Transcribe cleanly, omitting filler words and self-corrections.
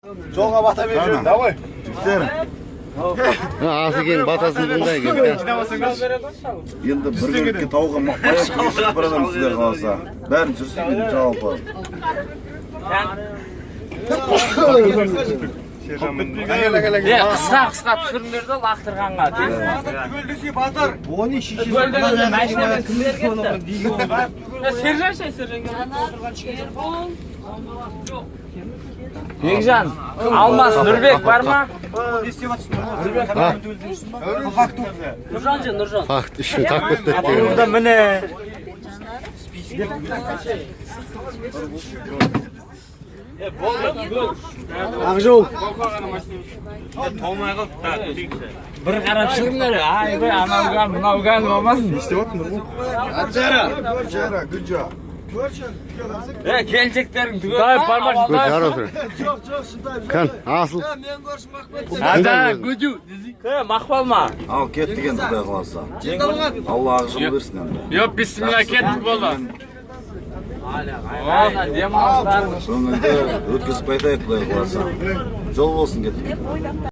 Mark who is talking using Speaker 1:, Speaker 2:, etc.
Speaker 1: Жолға бата беріп давай.
Speaker 2: Асы кейін батасын бұндай келді.
Speaker 1: Енді бір көлікке тауға мақпая көшіп бір адам сіздер қаласа. Бәрін жүрсе енді жалпы.
Speaker 3: Қысқа түсіріңдер де лақтырғанға.
Speaker 1: Түгелдесе батыр. Оны шешесі.
Speaker 3: Түгелдесе мәшінемен кімдер кетті? Сержан шай, Сержан Бекжан, Алмас, Нұрбек бар ма? Нұржан же, Нұржан.
Speaker 2: Факт үшін тақпет өтті.
Speaker 3: Бұлында міне.
Speaker 1: Ақжол.
Speaker 3: Бір қарап шығыңдар, айбай, анауған, мынауған болмасын.
Speaker 1: Не істеп отырсың Нұрбол? Жара, гүлжа.
Speaker 3: Келіншектерің түгел. Дай, бармаш.
Speaker 2: Жар отыр. Кін, асыл.
Speaker 3: Ада, гүджу. Мақпал ма?
Speaker 1: Ал кеттік енді құдай қаласа. Алла ақжол берсін енді.
Speaker 3: Йоп, бисмилла, кеттік болды. Демалыстар.
Speaker 1: Өңілді өткізіп қайтайық құдай қаласа. Жол болсын кеттік.